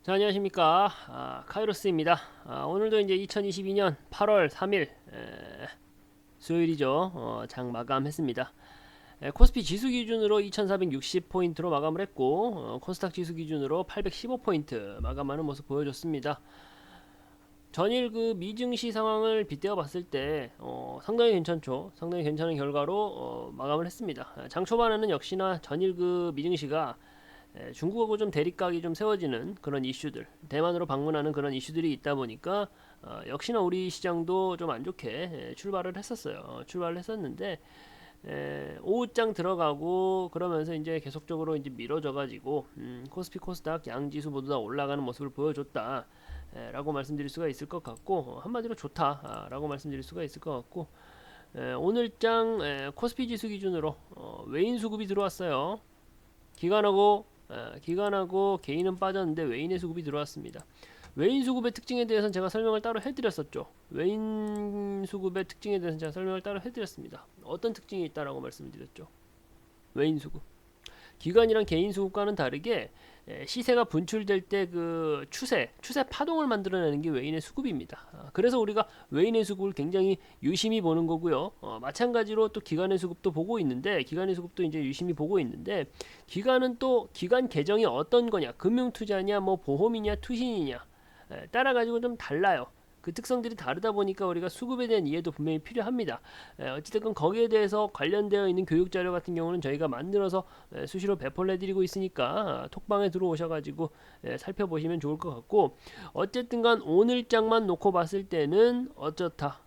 자, 안녕하십니까. 카이로스입니다. 오늘도 이제 2022년 8월 3일 수요일이죠. 장 마감했습니다. 코스피 지수 기준으로 2460포인트로 마감을 했고, 코스닥 지수 기준으로 815포인트 마감하는 모습 보여줬습니다. 전일 그 미증시 상황을 빗대어 봤을 때 상당히 괜찮죠. 상당히 괜찮은 결과로 마감을 했습니다. 장 초반에는 역시나 전일 그 미증시가 중국하고 좀 대립각이 좀 세워지는 그런 이슈들, 대만으로 방문하는 그런 이슈들이 있다 보니까 역시나 우리 시장도 좀 안 좋게 출발을 했었어요. 출발을 했었는데 오후장 들어가고 그러면서 이제 계속적으로 이제 미뤄져가지고 코스피 코스닥 양지수 모두 다 올라가는 모습을 보여줬다. 라고 말씀드릴 수가 있을 것 같고, 한마디로 좋다 라고 말씀드릴 수가 있을 것 같고, 오늘장 코스피 지수 기준으로 외인 수급이 들어왔어요. 기관하고 개인은 빠졌는데 외인의 수급이 들어왔습니다. 외인 수급의 특징에 대해서는 제가 설명을 따로 해드렸었죠. 외인 수급의 특징에 대해서는 제가 설명을 따로 해드렸습니다. 어떤 특징이 있다라고 말씀드렸죠. 외인 수급. 기관이랑 개인 수급과는 다르게 시세가 분출될 때 그 추세 파동을 만들어내는 게 외인의 수급입니다. 그래서 우리가 외인의 수급을 굉장히 유심히 보는 거고요. 마찬가지로 또 기관의 수급도 보고 있는데, 기관의 수급도 이제 유심히 보고 있는데, 기관은 또 기관 계정이 어떤 거냐, 금융투자냐, 뭐 보험이냐, 투신이냐 따라 가지고 좀 달라요. 그 특성들이 다르다 보니까 우리가 수급에 대한 이해도 분명히 필요합니다. 어찌됐건 거기에 대해서 관련되어 있는 교육 자료 같은 경우는 저희가 만들어서 수시로 배포를 해드리고 있으니까 톡방에 들어오셔가지고 살펴보시면 좋을 것 같고, 어쨌든간 오늘장만 놓고 봤을 때는 어쩌다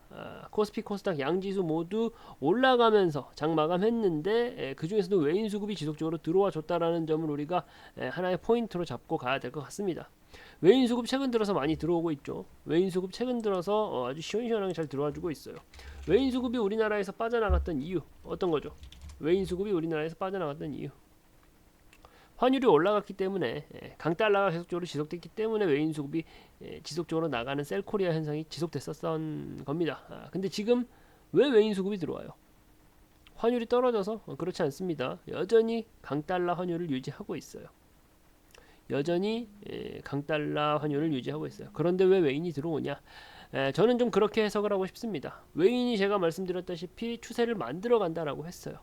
코스피 코스닥 양지수 모두 올라가면서 장 마감했는데, 그 중에서도 외인 수급이 지속적으로 들어와 줬다라는 점을 우리가 하나의 포인트로 잡고 가야 될 것 같습니다. 외인 수급 최근 들어서 많이 들어오고 있죠. 외인 수급 최근 들어서 아주 시원시원하게 잘 들어와주고 있어요. 외인 수급이 우리나라에서 빠져나갔던 이유 어떤 거죠? 외인 수급이 우리나라에서 빠져나갔던 이유, 환율이 올라갔기 때문에, 강달러가 계속적으로 지속됐기 때문에 외인 수급이 지속적으로 나가는 셀코리아 현상이 지속됐었던 겁니다. 근데 지금 왜 외인 수급이 들어와요? 환율이 떨어져서? 그렇지 않습니다. 여전히 강달러 환율을 유지하고 있어요. 여전히 강달러 환율을 유지하고 있어요. 그런데 왜 외인이 들어오냐? 저는 좀 그렇게 해석을 하고 싶습니다. 외인이 제가 말씀드렸다시피 추세를 만들어 간다라고 했어요.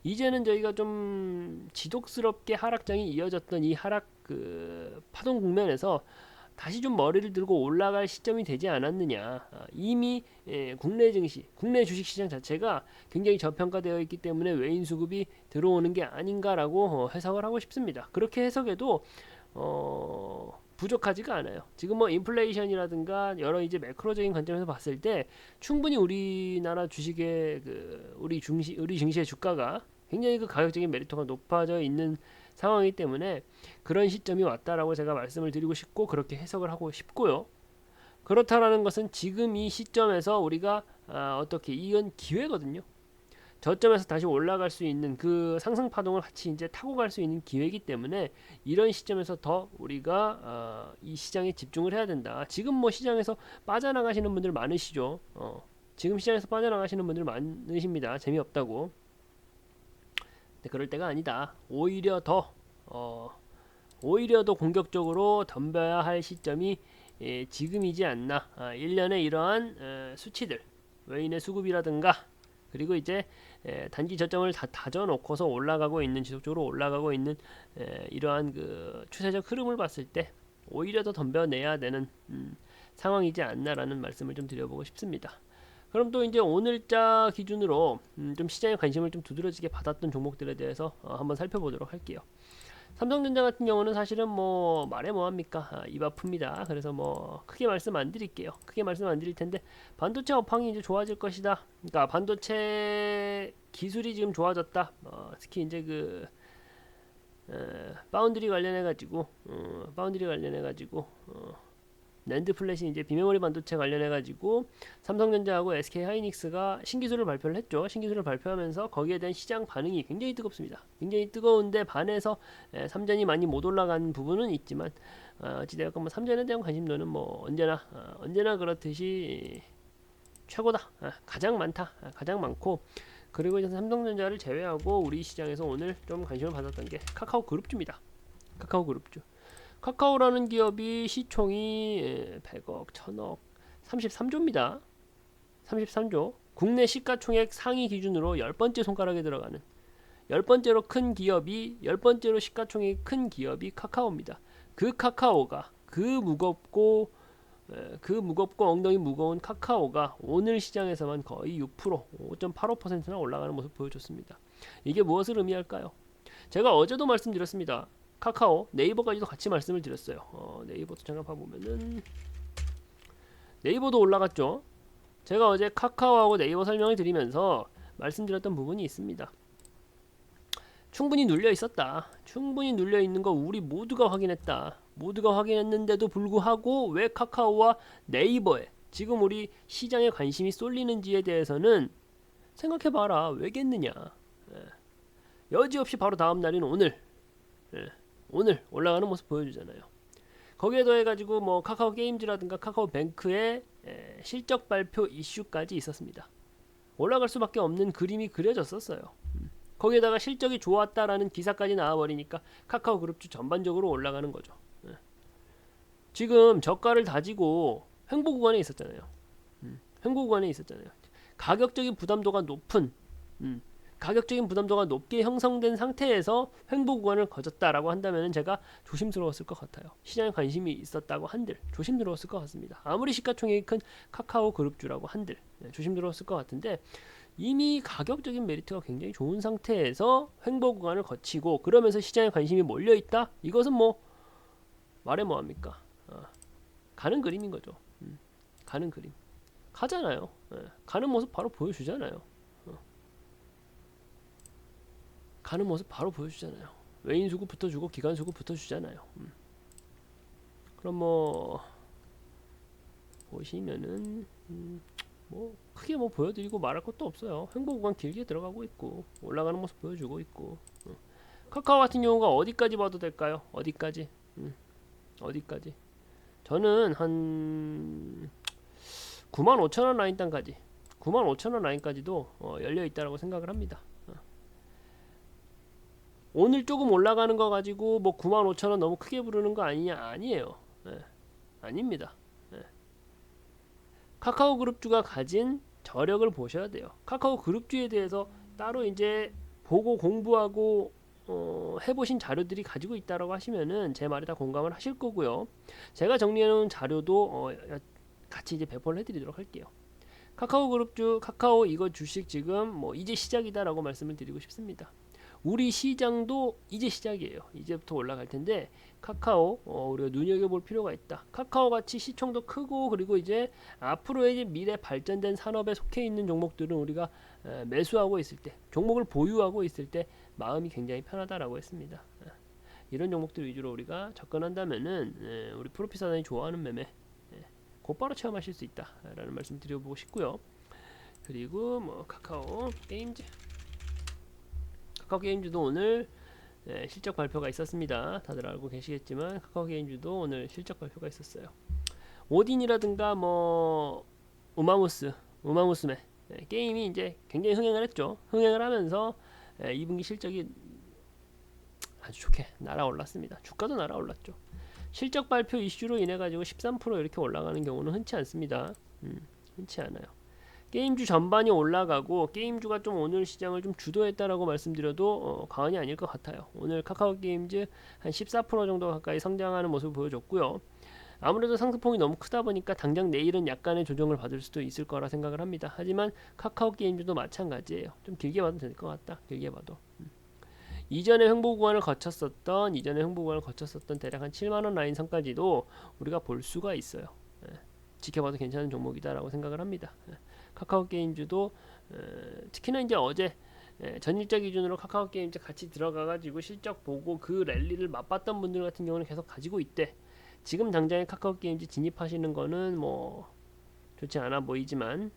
이제는 저희가 좀 지독스럽게 하락장이 이어졌던 이 하락 그 파동 국면에서 다시 좀 머리를 들고 올라갈 시점이 되지 않았느냐. 이미 국내 증시, 국내 주식시장 자체가 굉장히 저평가되어 있기 때문에 외인 수급이 들어오는 게 아닌가라고 해석을 하고 싶습니다. 그렇게 해석해도 부족하지가 않아요. 지금 뭐 인플레이션이라든가 여러 이제 매크로적인 관점에서 봤을 때 충분히 우리나라 주식의 우리 증시의 주가가 굉장히 그 가격적인 메리트가 높아져 있는 상황이기 때문에 그런 시점이 왔다라고 제가 말씀을 드리고 싶고, 그렇게 해석을 하고 싶고요. 그렇다라는 것은 지금 이 시점에서 우리가 어떻게, 이건 기회거든요. 저점에서 다시 올라갈 수 있는 그 상승 파동을 같이 이제 타고 갈 수 있는 기회이기 때문에 이런 시점에서 더 우리가 이 시장에 집중을 해야 된다. 지금 뭐 시장에서 빠져나가시는 분들 많으시죠. 지금 시장에서 빠져나가시는 분들 많으십니다. 재미없다고. 근데 그럴 때가 아니다. 오히려 더 공격적으로 덤벼야 할 시점이 지금이지 않나. 1년에 이러한 수치들, 외인의 수급이라든가, 그리고 이제 단기 저점을 다 다져놓고서 올라가고 있는, 지속적으로 올라가고 있는 이러한 그 추세적 흐름을 봤을 때 오히려 더 덤벼내야 되는 상황이지 않나라는 말씀을 좀 드려보고 싶습니다. 그럼 또 이제 오늘자 기준으로 좀 시장의 관심을 좀 두드러지게 받았던 종목들에 대해서 한번 살펴보도록 할게요. 삼성전자 같은 경우는 사실은 뭐 말해 뭐합니까? 입 아픕니다. 그래서 뭐 크게 말씀 안 드릴게요. 크게 말씀 안 드릴 텐데, 반도체 업황이 이제 좋아질 것이다. 그러니까 반도체 기술이 지금 좋아졌다. 특히 이제 그 파운드리 관련해 가지고 낸드 플래시, 이제 비메모리 반도체 관련해 가지고 삼성전자하고 SK 하이닉스가 신기술을 발표를 했죠. 신기술을 발표하면서 거기에 대한 시장 반응이 굉장히 뜨겁습니다. 굉장히 뜨거운데 반해서 삼전이 많이 못 올라간 부분은 있지만, 어찌되었건 뭐 삼전에 대한 관심도는 뭐 언제나 그렇듯이 최고다. 가장 많다. 가장 많고, 그리고 이제 삼성전자를 제외하고 우리 시장에서 오늘 좀 관심을 받았던 게 카카오 그룹주입니다. 카카오 그룹주. 카카오라는 기업이 시총이 100억, 1000억, 33조입니다. 33조. 국내 시가총액 상위 기준으로 10번째 손가락에 들어가는 10번째로 큰 기업이 10번째로 시가총액이 큰 기업이 카카오입니다. 그 카카오가 그 무겁고 엉덩이 무거운 카카오가 오늘 시장에서만 거의 6%, 5.85%나 올라가는 모습 보여줬습니다. 이게 무엇을 의미할까요? 제가 어제도 말씀드렸습니다. 카카오, 네이버까지도 같이 말씀을 드렸어요. 네이버도 잠깐 봐보면은 네이버도 올라갔죠. 제가 어제 카카오하고 네이버 설명을 드리면서 말씀드렸던 부분이 있습니다. 충분히 눌려 있었다. 충분히 눌려 있는 거 우리 모두가 확인했다. 모두가 확인했는데도 불구하고 왜 카카오와 네이버에 지금 우리 시장에 관심이 쏠리는지에 대해서는 생각해봐라. 왜겠느냐. 여지없이 바로 다음 날인 오늘 오늘 올라가는 모습 보여주잖아요. 거기에 더해가지고 뭐 카카오 게임즈라든가 카카오 뱅크의 실적 발표 이슈까지 있었습니다. 올라갈 수밖에 없는 그림이 그려졌었어요. 거기에다가 실적이 좋았다라는 기사까지 나와버리니까 카카오 그룹주 전반적으로 올라가는 거죠. 지금 저가를 다지고 횡보 구간에 있었잖아요. 횡보 구간에 있었잖아요. 가격적인 부담도가 높게 형성된 상태에서 횡보 구간을 거졌다라고 한다면 제가 조심스러웠을 것 같아요. 시장에 관심이 있었다고 한들 조심스러웠을 것 같습니다. 아무리 시가총액이 큰 카카오 그룹주라고 한들 조심스러웠을 것 같은데 이미 가격적인 메리트가 굉장히 좋은 상태에서 횡보 구간을 거치고 그러면서 시장에 관심이 몰려있다? 이것은 뭐 말해 뭐합니까? 가는 그림인 거죠. 가는 그림. 가잖아요. 가는 모습 바로 보여주잖아요. 가는 모습 바로 보여주잖아요. 외인 수급 붙어주고 기관 수급 붙어주잖아요. 그럼 뭐 보시면은 뭐 크게 뭐 보여드리고 말할 것도 없어요. 횡보 구간 길게 들어가고 있고 올라가는 모습 보여주고 있고 카카오 같은 경우가 어디까지 봐도 될까요? 어디까지? 어디까지? 저는 한 95,000원 라인 단까지 95,000원 라인까지도 열려있다라고 생각을 합니다. 오늘 조금 올라가는 거 가지고 뭐 95,000원 너무 크게 부르는 거 아니냐? 아니에요. 아닙니다. 카카오 그룹주가 가진 저력을 보셔야 돼요. 카카오 그룹주에 대해서 따로 이제 보고 공부하고 해보신 자료들이 가지고 있다라고 하시면은 제 말에 다 공감을 하실 거고요. 제가 정리해놓은 자료도 같이 이제 배포를 해드리도록 할게요. 카카오 그룹주, 카카오 이거 주식 지금 뭐 이제 시작이다라고 말씀을 드리고 싶습니다. 우리 시장도 이제 시작이에요. 이제부터 올라갈 텐데 카카오 우리가 눈여겨볼 필요가 있다. 카카오 같이 시총도 크고 그리고 이제 앞으로의 이제 미래 발전된 산업에 속해 있는 종목들은 우리가 매수하고 있을 때 종목을 보유하고 있을 때 마음이 굉장히 편하다라고 했습니다. 이런 종목들 위주로 우리가 접근한다면은 우리 프로핏 사단이 좋아하는 매매 곧바로 체험하실 수 있다라는 말씀 드려보고 싶고요. 그리고 뭐 카카오 게임즈도 오늘 실적 발표가 있었습니다. 다들 알고 계시겠지만 카카오 게임즈도 오늘 실적 발표가 있었어요. 오딘이라든가 뭐 우마무스메 게임이 이제 굉장히 흥행을 했죠. 흥행을 하면서 2분기 실적이 아주 좋게 날아올랐습니다. 주가도 날아올랐죠. 실적 발표 이슈로 인해 가지고 13% 이렇게 올라가는 경우는 흔치 않습니다. 흔치 않아요. 게임주 전반이 올라가고 게임주가 좀 오늘 시장을 좀 주도했다라고 말씀드려도 과언이 아닐 것 같아요. 오늘 카카오 게임즈 한 14% 정도 가까이 성장하는 모습을 보여줬고요. 아무래도 상승폭이 너무 크다 보니까 당장 내일은 약간의 조정을 받을 수도 있을 거라 생각을 합니다. 하지만 카카오 게임즈도 마찬가지예요. 좀 길게 봐도 될 것 같다. 길게 봐도. 이전에 횡보 구간을 거쳤었던 대략 한 7만원 라인 선까지도 우리가 볼 수가 있어요. 지켜봐도 괜찮은 종목이다라고 생각을 합니다. 카카오 게임즈도 특히나 이제 어제 전일자 기준으로 카카오 게임즈 같이 들어가가지고 실적 보고 그 랠리를 맛봤던 분들 같은 경우는 계속 가지고 있대. 지금 당장에 카카오 게임즈 진입하시는 거는 뭐 좋지 않아 보이지만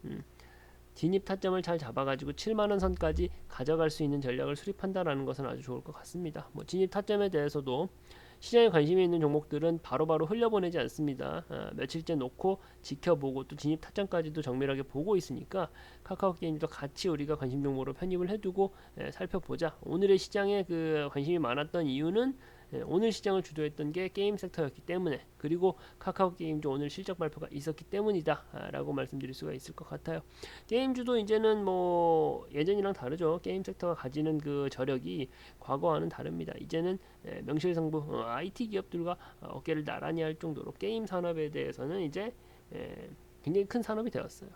진입 타점을 잘 잡아가지고 7만원 선까지 가져갈 수 있는 전략을 수립한다라는 것은 아주 좋을 것 같습니다. 뭐 진입 타점에 대해서도 시장에 관심이 있는 종목들은 바로바로 흘려보내지 않습니다. 며칠째 놓고 지켜보고 또 진입 타점까지도 정밀하게 보고 있으니까 카카오 게임도 같이 우리가 관심 종목으로 편입을 해두고 살펴보자. 오늘의 시장에 그 관심이 많았던 이유는 오늘 시장을 주도했던 게 게임 섹터였기 때문에, 그리고 카카오 게임즈 오늘 실적 발표가 있었기 때문이다 라고 말씀드릴 수가 있을 것 같아요. 게임주도 이제는 뭐 예전이랑 다르죠. 게임 섹터가 가지는 그 저력이 과거와는 다릅니다. 이제는 명실상부 IT 기업들과 어깨를 나란히 할 정도로 게임 산업에 대해서는 이제 굉장히 큰 산업이 되었어요.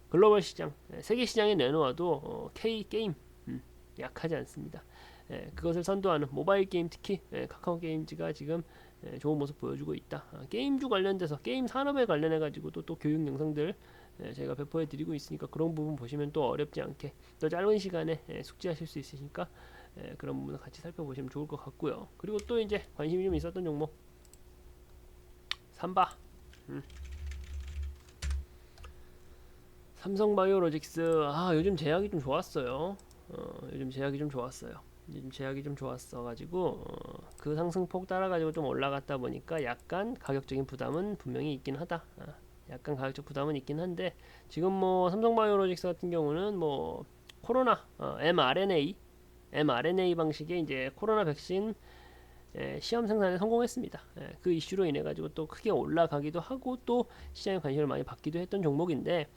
글로벌 시장, 세계 시장에 내놓아도 K 게임 약하지 않습니다. 그것을 선도하는 모바일 게임, 특히 카카오 게임즈가 지금 좋은 모습 보여주고 있다. 게임주 관련돼서 게임 산업에 관련해 가지고도 또 교육 영상들 제가 배포해 드리고 있으니까 그런 부분 보시면 또 어렵지 않게 또 짧은 시간에 숙지하실 수 있으니까 그런 부분을 같이 살펴보시면 좋을 것 같고요. 그리고 또 이제 관심이 좀 있었던 종목 삼바, 삼성바이오로직스. 요즘 제약이 좀 좋았어요. 요즘 제약이 좀 좋았어 가지고 그 상승폭 따라 가지고 좀 올라갔다 보니까 약간 가격적인 부담은 분명히 있긴 하다. 약간 가격적 부담은 있긴 한데, 지금 뭐 삼성바이오로직스 같은 경우는 뭐 코로나 mRNA 방식의 이제 코로나 백신 시험 생산에 성공했습니다. 그 이슈로 인해 가지고 또 크게 올라가기도 하고 또 시장에 관심을 많이 받기도 했던 종목인데,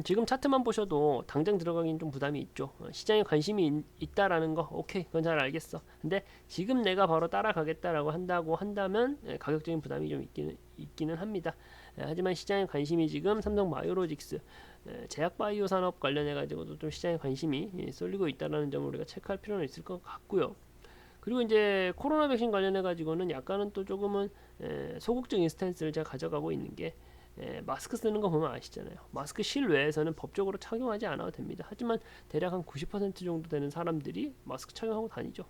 지금 차트만 보셔도 당장 들어가긴 좀 부담이 있죠. 시장에 관심이 있다라는 거, 오케이, 그건 잘 알겠어. 근데 지금 내가 바로 따라가겠다라고 한다면 가격적인 부담이 좀 있기는 합니다. 하지만 시장에 관심이 지금 삼성바이오로직스, 제약바이오 산업 관련해 가지고도 좀 시장에 관심이 쏠리고 있다라는 점을 우리가 체크할 필요는 있을 것 같고요. 그리고 이제 코로나 백신 관련해 가지고는 약간은 또 조금은 소극적인 스탠스를 제가 가져가고 있는 게, 마스크 쓰는 거 보면 아시잖아요. 마스크 실외에서는 법적으로 착용하지 않아도 됩니다. 하지만 대략 한 90% 정도 되는 사람들이 마스크 착용하고 다니죠.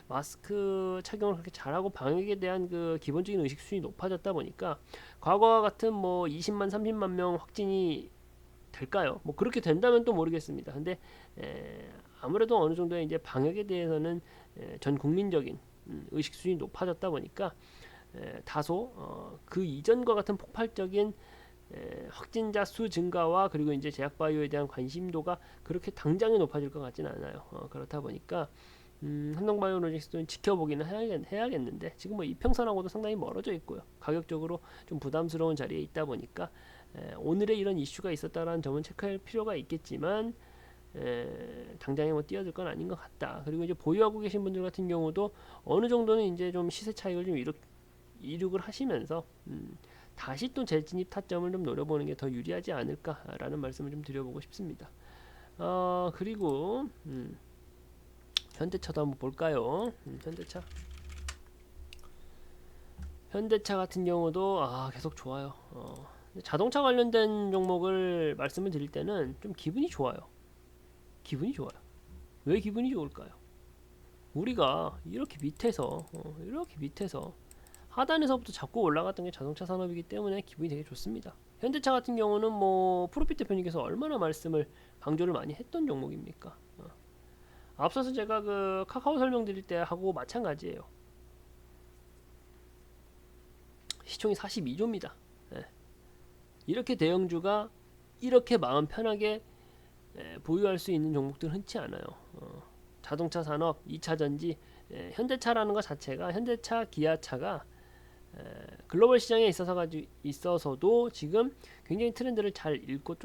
마스크 착용을 그렇게 잘하고 방역에 대한 그 기본적인 의식 수준이 높아졌다 보니까 과거와 같은 뭐 20만 30만 명 확진이 될까요? 뭐 그렇게 된다면 또 모르겠습니다. 근데 아무래도 어느 정도의 이제 방역에 대해서는 전 국민적인 의식 수준이 높아졌다 보니까 다소 그 이전과 같은 폭발적인 확진자 수 증가와 그리고 이제 제약바이오에 대한 관심도가 그렇게 당장에 높아질 것 같지는 않아요. 그렇다 보니까 삼성바이오로직스는 지켜보기는 해야겠는데, 지금 뭐 이평선하고도 상당히 멀어져 있고요. 가격적으로 좀 부담스러운 자리에 있다 보니까 오늘의 이런 이슈가 있었다라는 점은 체크할 필요가 있겠지만, 당장에 뭐 뛰어들 건 아닌 것 같다. 그리고 이제 보유하고 계신 분들 같은 경우도 어느 정도는 이제 좀 시세 차익을 좀 이륙을 하시면서 다시 또 재진입 타점을 좀 노려보는 게 더 유리하지 않을까라는 말씀을 좀 드려보고 싶습니다. 그리고 현대차도 한번 볼까요? 현대차 같은 경우도 계속 좋아요. 자동차 관련된 종목을 말씀을 드릴 때는 좀 기분이 좋아요. 왜 기분이 좋을까요? 우리가 이렇게 밑에서 하단에서부터 잡고 올라갔던 게 자동차 산업이기 때문에 기분이 되게 좋습니다. 현대차 같은 경우는 뭐 프로핏 대표님께서 얼마나 강조를 많이 했던 종목입니까? 앞서서 제가 그 카카오 설명드릴 때 하고 마찬가지예요. 시총이 42조입니다. 이렇게 대형주가 이렇게 마음 편하게 보유할 수 있는 종목들은 흔치 않아요. 자동차 산업, 2차 전지, 현대차라는 것 자체가, 현대차, 기아차가 글로벌 시장에 있어서도 지금 굉장히 트렌드를 잘 읽고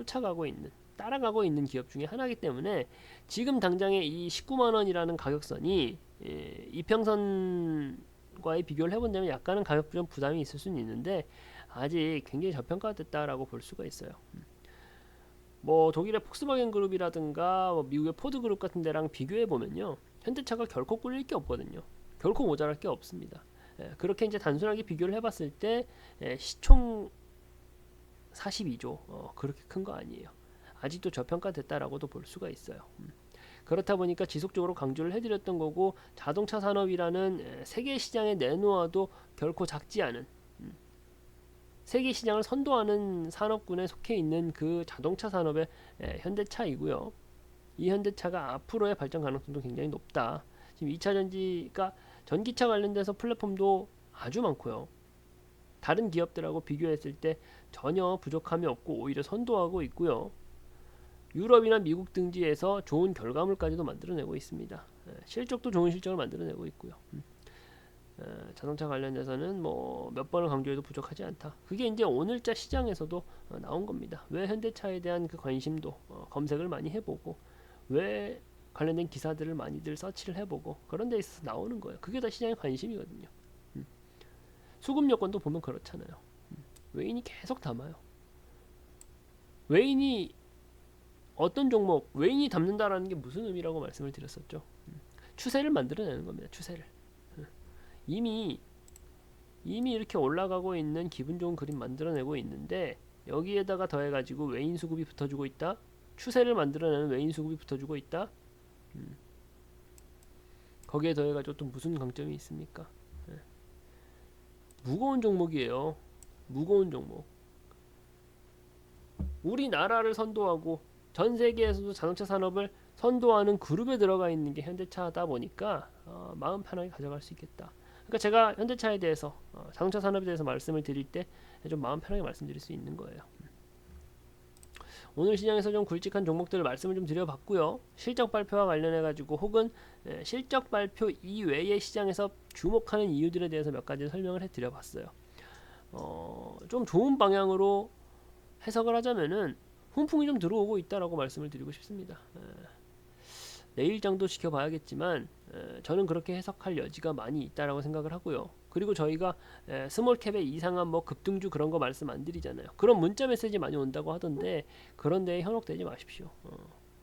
따라가고 있는 기업 중에 하나이기 때문에, 지금 당장에 이 19만원이라는 가격선이 이평선과의 비교를 해본다면 약간은 가격 부담이 있을 수는 있는데, 아직 굉장히 저평가됐다라고 볼 수가 있어요. 뭐 독일의 폭스바겐 그룹이라든가 뭐 미국의 포드 그룹 같은 데랑 비교해 보면요, 현대차가 결코 꿀릴 게 없거든요. 결코 모자랄 게 없습니다. 그렇게 이제 단순하게 비교를 해봤을 때 시총 42조 그렇게 큰 거 아니에요. 아직도 저평가됐다라고도 볼 수가 있어요. 그렇다 보니까 지속적으로 강조를 해드렸던 거고, 자동차 산업이라는 세계 시장에 내놓아도 결코 작지 않은 세계 시장을 선도하는 산업군에 속해 있는 그 자동차 산업의 현대차이고요. 이 현대차가 앞으로의 발전 가능성도 굉장히 높다. 지금 2차 전지가 전기차 관련돼서 플랫폼도 아주 많고요. 다른 기업들하고 비교했을 때 전혀 부족함이 없고 오히려 선도하고 있고요. 유럽이나 미국 등지에서 좋은 결과물까지도 만들어내고 있습니다. 실적도 좋은 실적을 만들어내고 있고요. 자동차 관련돼서는 뭐 몇 번을 강조해도 부족하지 않다. 그게 이제 오늘자 시장에서도 나온 겁니다. 왜 현대차에 대한 그 관심도 검색을 많이 해보고 왜 관련된 기사들을 많이들 서치를 해보고 그런 데 있어서 나오는 거예요. 그게 다 시장의 관심이거든요. 수급 여건도 보면 그렇잖아요. 외인이 계속 담아요. 외인이 어떤 종목 외인이 담는다라는 게 무슨 의미라고 말씀을 드렸었죠. 추세를 만들어내는 겁니다. 추세를. 이미 이렇게 올라가고 있는 기분 좋은 그림 만들어내고 있는데 여기에다가 더해가지고 외인 수급이 붙어주고 있다. 추세를 만들어내는 외인 수급이 붙어주고 있다. 거기에 더해가지고 또 무슨 강점이 있습니까? 무거운 종목이에요. 무거운 종목. 우리나라를 선도하고 전 세계에서도 자동차 산업을 선도하는 그룹에 들어가 있는 게 현대차다 보니까 마음 편하게 가져갈 수 있겠다. 그러니까 제가 현대차에 대해서 자동차 산업에 대해서 말씀을 드릴 때 좀 마음 편하게 말씀드릴 수 있는 거예요. 오늘 시장에서 좀 굵직한 종목들을 말씀을 좀 드려봤고요. 실적 발표와 관련해 가지고 혹은 실적 발표 이외의 시장에서 주목하는 이유들에 대해서 몇 가지 설명을 해드려봤어요. 좀 좋은 방향으로 해석을 하자면은 훈풍이 좀 들어오고 있다라고 말씀을 드리고 싶습니다. 내일장도 지켜봐야겠지만 저는 그렇게 해석할 여지가 많이 있다라고 생각을 하고요. 그리고 저희가 스몰캡에 이상한 뭐 급등주 그런 거 말씀 안 드리잖아요. 그런 문자 메시지 많이 온다고 하던데 그런 데에 현혹되지 마십시오.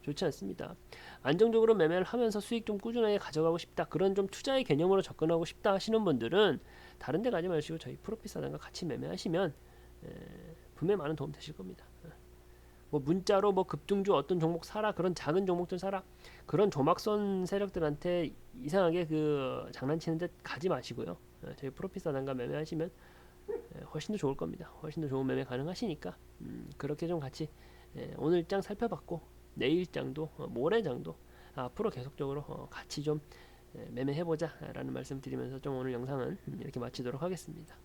좋지 않습니다. 안정적으로 매매를 하면서 수익 좀 꾸준하게 가져가고 싶다. 그런 좀 투자의 개념으로 접근하고 싶다 하시는 분들은 다른 데 가지 마시고 저희 프로핏 사단과 같이 매매하시면 분명히 많은 도움 되실 겁니다. 뭐 문자로 뭐 급등주 어떤 종목 사라 그런 작은 종목들 사라 그런 조막선 세력들한테 이상하게 그 장난치는 데 가지 마시고요. 저희 프로핏 사단과 매매하시면 훨씬 더 좋을 겁니다. 훨씬 더 좋은 매매 가능하시니까 그렇게 좀 같이 오늘 장 살펴봤고 내일 장도 모레 장도 앞으로 계속적으로 같이 좀 매매해보자 라는 말씀 드리면서 좀 오늘 영상은 이렇게 마치도록 하겠습니다.